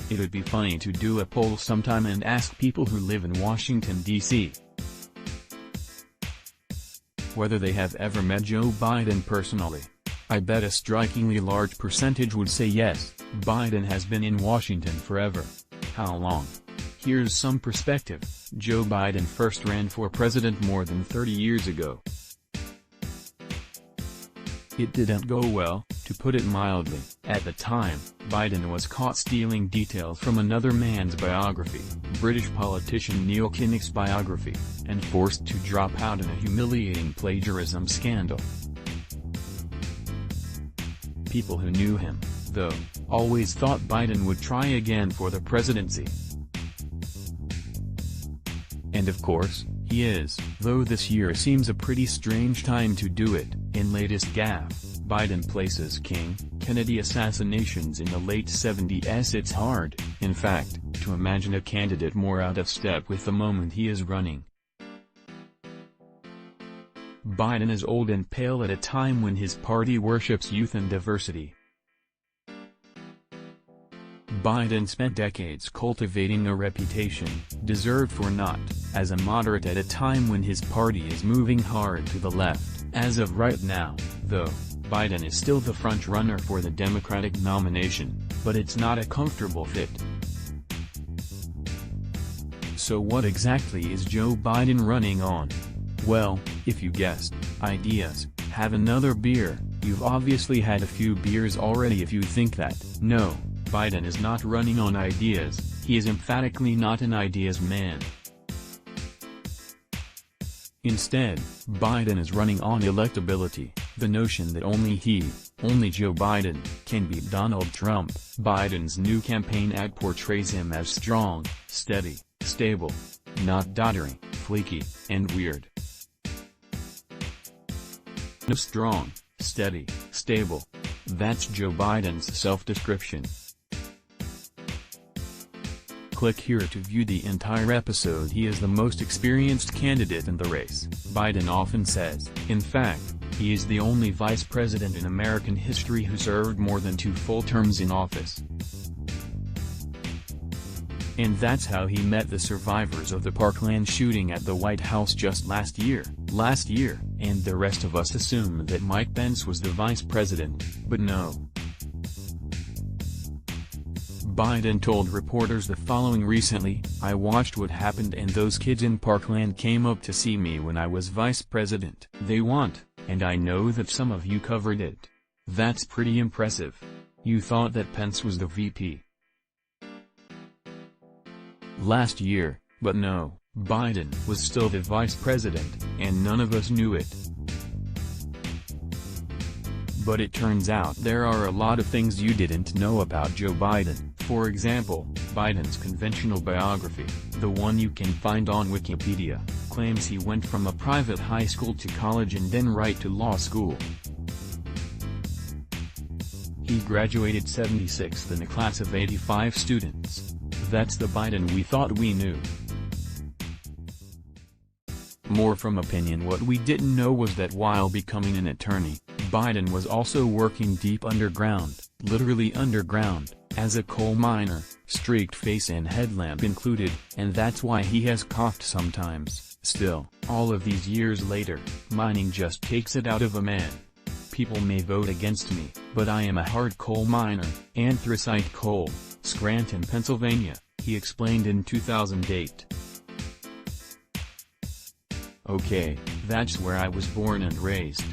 It'd be funny to do a poll sometime and ask people who live in Washington, D.C. whether they have ever met Joe Biden personally. I bet a strikingly large percentage would say yes. Biden has been in Washington forever. How long? Here's some perspective. Joe Biden first ran for president more than 30 years ago. It didn't go well, to put it mildly. At the time, Biden was caught stealing details from another man's biography, British politician Neil Kinnock's biography, and forced to drop out in a humiliating plagiarism scandal. People who knew him, though, always thought Biden would try again for the presidency. And of course, he is, though this year seems a pretty strange time to do it. In latest gaffe, Biden places King Kennedy assassinations in the late 70s. It's hard, in fact, to imagine a candidate more out of step with the moment he is running. Biden is old and pale at a time when his party worships youth and diversity. Biden spent decades cultivating a reputation, deserved or not, as a moderate at a time when his party is moving hard to the left. As of right now, though, Biden is still the front-runner for the Democratic nomination, but it's not a comfortable fit. So what exactly is Joe Biden running on? Well, if you guessed, ideas. Have another beer. You've obviously had a few beers already if you think that. No, Biden is not running on ideas. He is emphatically not an ideas man. Instead, Biden is running on electability, the notion that only he, only Joe Biden, can beat Donald Trump. Biden's new campaign ad portrays him as strong, steady, stable, not doddering, flaky, and weird. No strong, steady, stable. That's Joe Biden's self-description. Click here to view the entire episode. He is the most experienced candidate in the race, Biden often says. In fact, he is the only vice president in American history who served more than 2 full terms in office. And that's how he met the survivors of the Parkland shooting at the White House just last year, and the rest of us assumed that Mike Pence was the vice president, but no. Biden told reporters the following recently: "I watched what happened and those kids in Parkland came up to see me when I was vice president. They want, and I know that some of you covered it. That's pretty impressive. You thought that Pence was the VP last year, but no, Biden was still the vice president, and none of us knew it." But it turns out there are a lot of things you didn't know about Joe Biden. For example, Biden's conventional biography, the one you can find on Wikipedia, claims he went from a private high school to college and then right to law school. He graduated 76th in a class of 85 students. That's the Biden we thought we knew. More from opinion. What we didn't know was that while becoming an attorney, Biden was also working deep underground, literally underground, as a coal miner, streaked face and headlamp included, and that's why he has coughed sometimes. Still, all of these years later, mining just takes it out of a man. People may vote against me, but I am a hard coal miner. Anthracite coal, Scranton, Pennsylvania, he explained in 2008. Okay, that's where I was born and raised.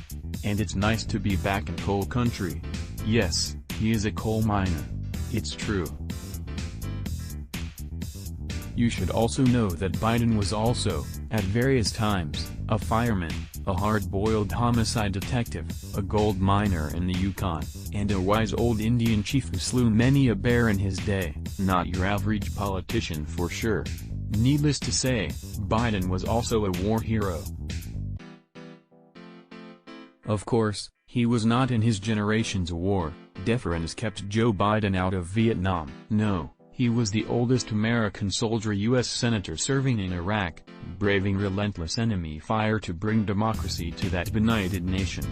And it's nice to be back in coal country. Yes, he is a coal miner. It's true. You should also know that Biden was also, at various times, a fireman, a hard-boiled homicide detective, a gold miner in the Yukon, and a wise old Indian chief who slew many a bear in his day. Not your average politician for sure. Needless to say, Biden was also a war hero. Of course, he was not in his generation's war. Deference kept Joe Biden out of Vietnam. No, he was the oldest American soldier U.S. senator serving in Iraq, braving relentless enemy fire to bring democracy to that benighted nation.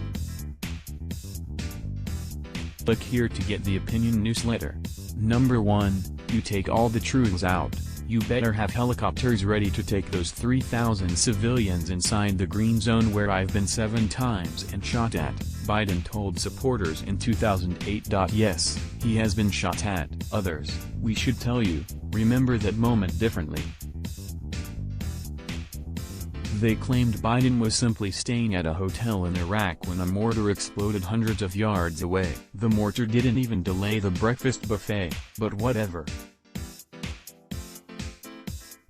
Click here to get the opinion newsletter. Number 1, you take all the truths out, you better have helicopters ready to take those 3,000 civilians inside the green zone where I've been 7 times and shot at, Biden told supporters in 2008. Yes, he has been shot at. Others, we should tell you, remember that moment differently. They claimed Biden was simply staying at a hotel in Iraq when a mortar exploded hundreds of yards away. The mortar didn't even delay the breakfast buffet, but whatever.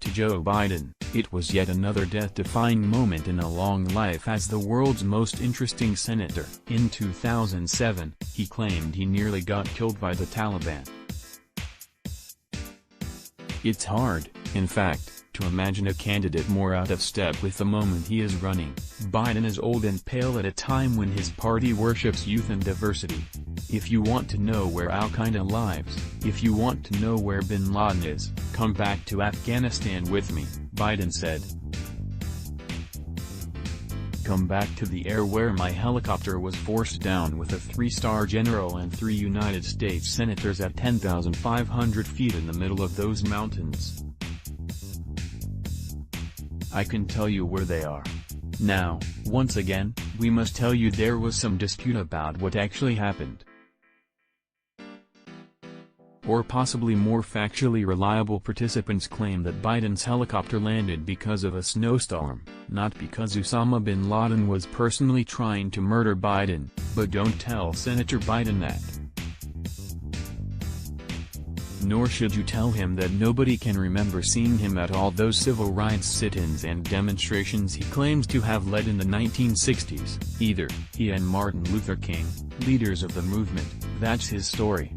To Joe Biden, it was yet another death-defying moment in a long life as the world's most interesting senator. In 2007, he claimed he nearly got killed by the Taliban. It's hard, in fact, to imagine a candidate more out of step with the moment he is running. Biden is old and pale at a time when his party worships youth and diversity. If you want to know where Al-Qaeda lives, if you want to know where bin Laden is, come back to Afghanistan with me, Biden said. Come back to the air where my helicopter was forced down with a 3-star general and 3 United States senators at 10,500 feet in the middle of those mountains. I can tell you where they are. Now, once again, we must tell you there was some dispute about what actually happened. Or possibly more factually reliable participants claim that Biden's helicopter landed because of a snowstorm, not because Osama bin Laden was personally trying to murder Biden, but don't tell Senator Biden that. Nor should you tell him that nobody can remember seeing him at all those civil rights sit-ins and demonstrations he claims to have led in the 1960s, either. He and Martin Luther King, leaders of the movement, that's his story.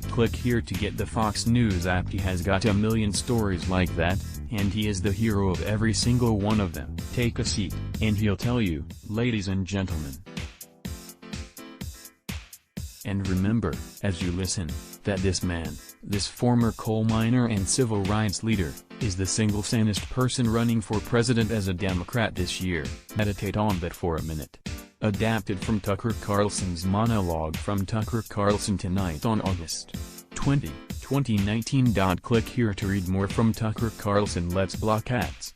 Click here to get the Fox News app. He has got a million stories like that, and he is the hero of every single one of them. Take a seat, and he'll tell you, ladies and gentlemen. And remember, as you listen, that this man, this former coal miner and civil rights leader, is the single sanest person running for president as a Democrat this year. Meditate on that for a minute. Adapted from Tucker Carlson's monologue from Tucker Carlson tonight on August 20, 2019. Click here to read more from Tucker Carlson. Let's block ads.